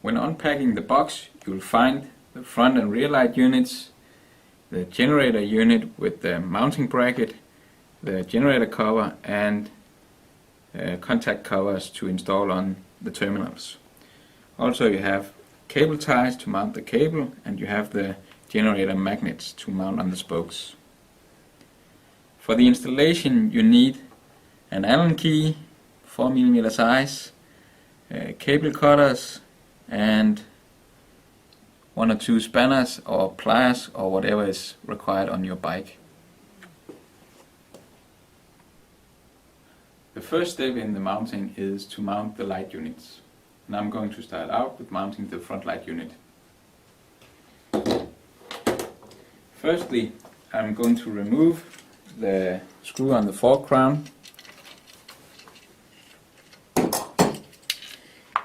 When unpacking the box, you will find the front and rear light units, the generator unit with the mounting bracket, the generator cover and contact covers to install on the terminals. Also you have cable ties to mount the cable, and you have the generator magnets to mount on the spokes. For the installation you need an Allen key, 4mm size, cable cutters and 1 or 2 spanners or pliers or whatever is required on your bike. The first step in the mounting is to mount the light units. And I'm going to start out with mounting the front light unit. Firstly, I'm going to remove the screw on the fork crown.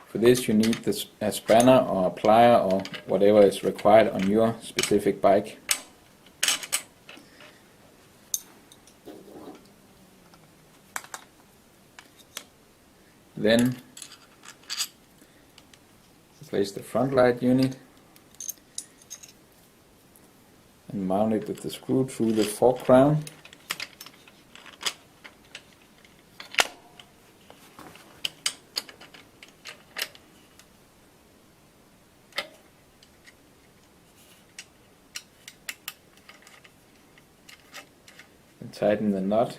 For this you need a spanner or a plier or whatever is required on your specific bike. Then place the front light unit and mount it with the screw through the fork crown. And tighten the nut.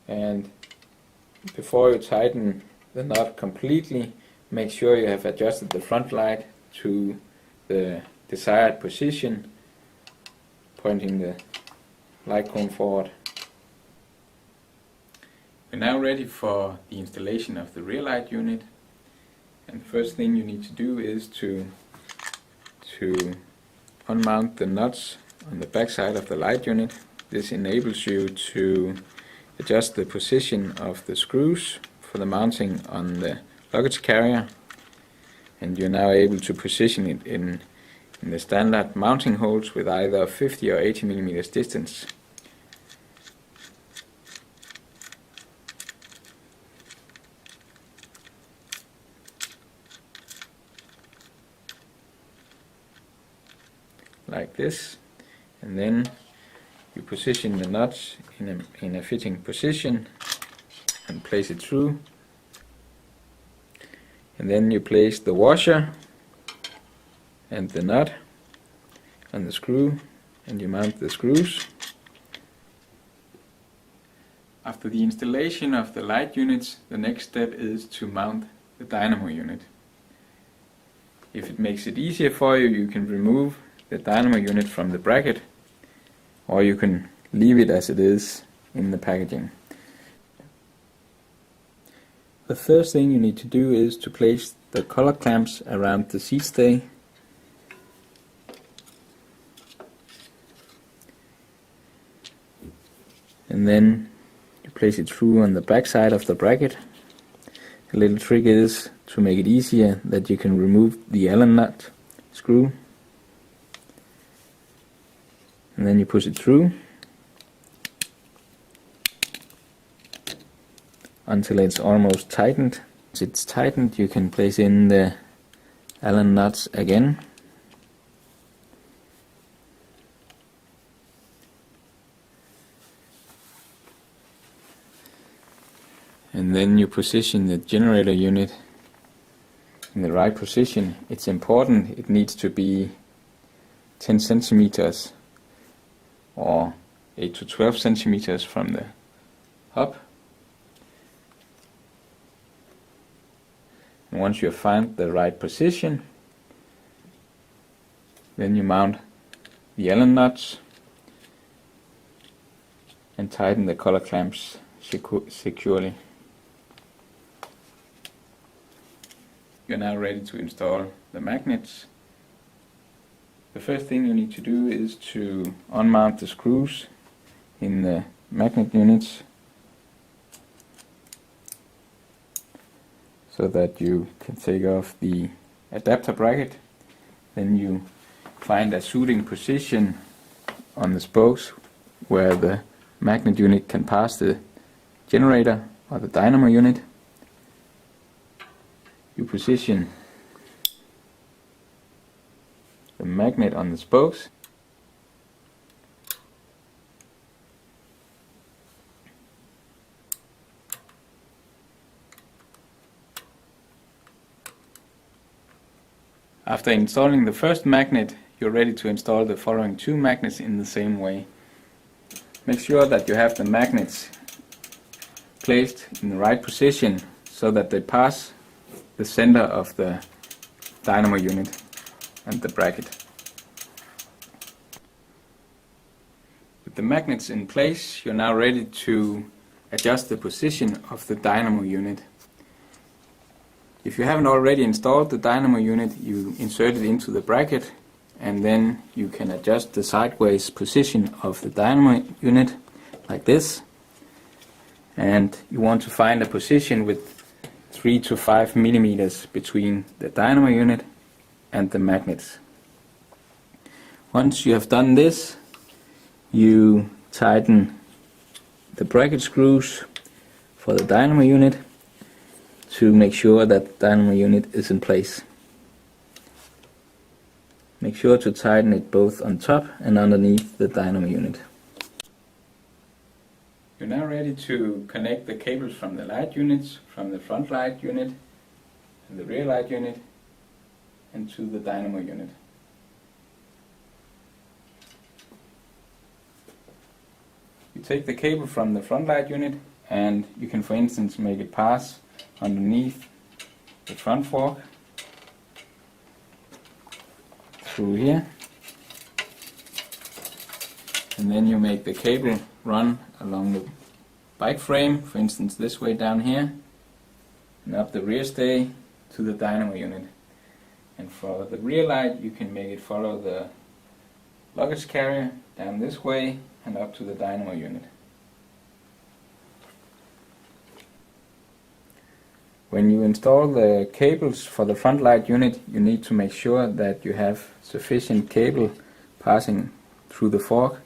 And before you tighten the nut completely, make sure you have adjusted the front light to the desired position, pointing the light cone forward. We're now ready for the installation of the rear light unit, and the first thing you need to do is to unmount the nuts on the back side of the light unit. This enables you to adjust the position of the screws for the mounting on the luggage carrier, and you're now able to position it in the standard mounting holes with either 50 or 80mm distance. Like this, and then you position the nuts in a fitting position and place it through, and then you place the washer and the nut on the screw and you mount the screws. After the installation of the light units, the next step is to mount the dynamo unit. If it makes it easier for you, you can remove the dynamo unit from the bracket, or you can leave it as it is in the packaging. The first thing you need to do is to place the collar clamps around the seat stay. And then you place it through on the back side of the bracket. A little trick is to make it easier that you can remove the Allen nut screw. And then you push it through until it's almost tightened. Once it's tightened, you can place in the Allen nuts again. And then you position the generator unit in the right position. It's important, it needs to be 10 centimeters or 8 to 12 centimeters from the hub. And once you have found the right position, then you mount the Allen nuts and tighten the collar clamps securely. You're now ready to install the magnets. The first thing you need to do is to unmount the screws in the magnet units. so that you can take off the adapter bracket. Then you find a suiting position on the spokes where the magnet unit can pass the generator or the dynamo unit. You position the magnet on the spokes. After installing the first magnet, you're ready to install the following two magnets in the same way. Make sure that you have the magnets placed in the right position so that they pass the center of the dynamo unit and the bracket. With the magnets in place, you're now ready to adjust the position of the dynamo unit. If you haven't already installed the dynamo unit, you insert it into the bracket, and then you can adjust the sideways position of the dynamo unit like this. And you want to find a position with 3 to 5 millimeters between the dynamo unit and the magnets. Once you have done this, you tighten the bracket screws for the dynamo unit to make sure that the dynamo unit is in place. Make sure to tighten it both on top and underneath the dynamo unit. You're now ready to connect the cables from the light units, from the front light unit and the rear light unit, and to the dynamo unit. You take the cable from the front light unit and you can, for instance, make it pass underneath the front fork through here, and then you make the cable run along the bike frame, for instance this way down here, and up the rear stay to the dynamo unit. And for the rear light, you can make it follow the luggage carrier down this way and up to the dynamo unit. When you install the cables for the front light unit, you need to make sure that you have sufficient cable passing through the fork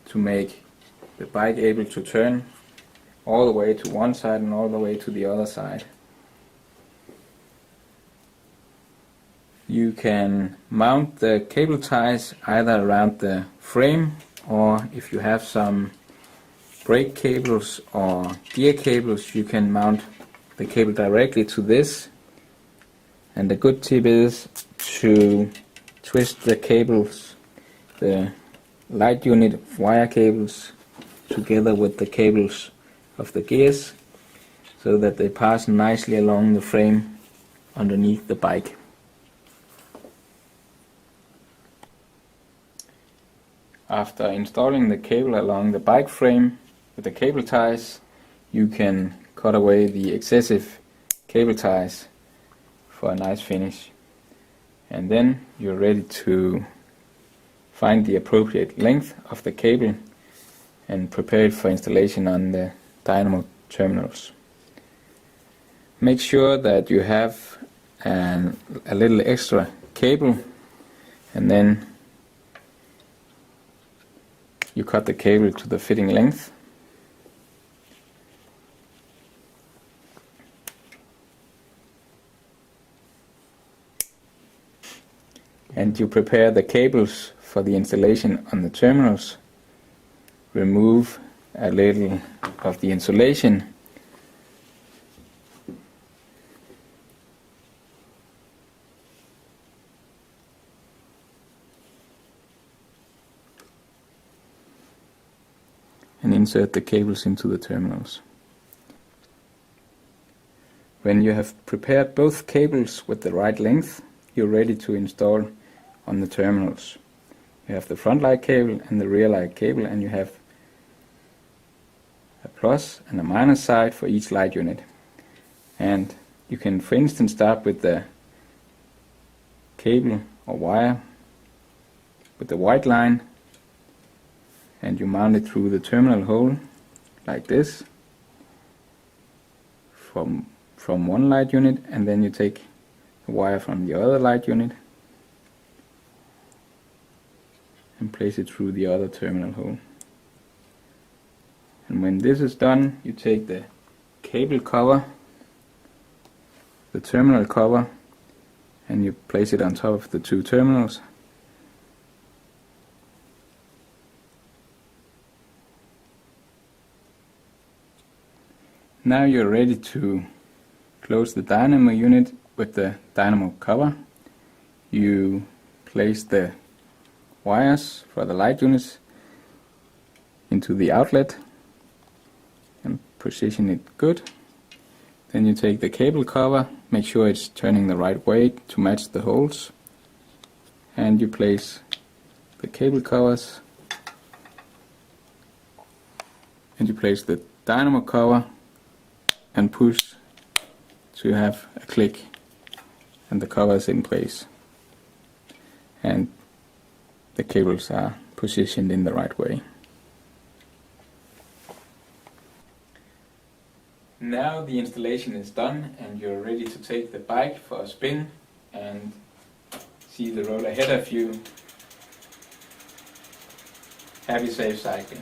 to make the bike able to turn all the way to one side and all the way to the other side. You can mount the cable ties either around the frame, or if you have some brake cables or gear cables, you can mount the cable directly to this. And the good tip is to twist the cables, the light unit wire cables, together with the cables of the gears, so that they pass nicely along the frame underneath the bike. After installing the cable along the bike frame with the cable ties, you can cut away the excessive cable ties for a nice finish. And then you're ready to find the appropriate length of the cable and prepare it for installation on the dynamo terminals. Make sure that you have a little extra cable, and then you cut the cable to the fitting length. And you prepare the cables for the installation on the terminals. Remove a little of the insulation and insert the cables into the terminals. When you have prepared both cables with the right length, you're ready to install on the terminals. You have the front light cable and the rear light cable, and you have a plus and a minus side for each light unit. And you can, for instance, start with the cable or wire with the white line, and you mount it through the terminal hole like this. From from one light unit, and then you take the wire from the other light unit and place it through the other terminal hole. And when this is done, you take the cable cover, the terminal cover, and you place it on top of the two terminals. Now you're ready to close the dynamo unit with the dynamo cover. You place the wires for the light units into the outlet and position it good. Then you take the cable cover, make sure it's turning the right way to match the holes, and you place the cable covers, and you place the dynamo cover and push to have a click, and the cover is in place and the cables are positioned in the right way. Now the installation is done and you're ready to take the bike for a spin and see the road ahead of you. Happy safe cycling.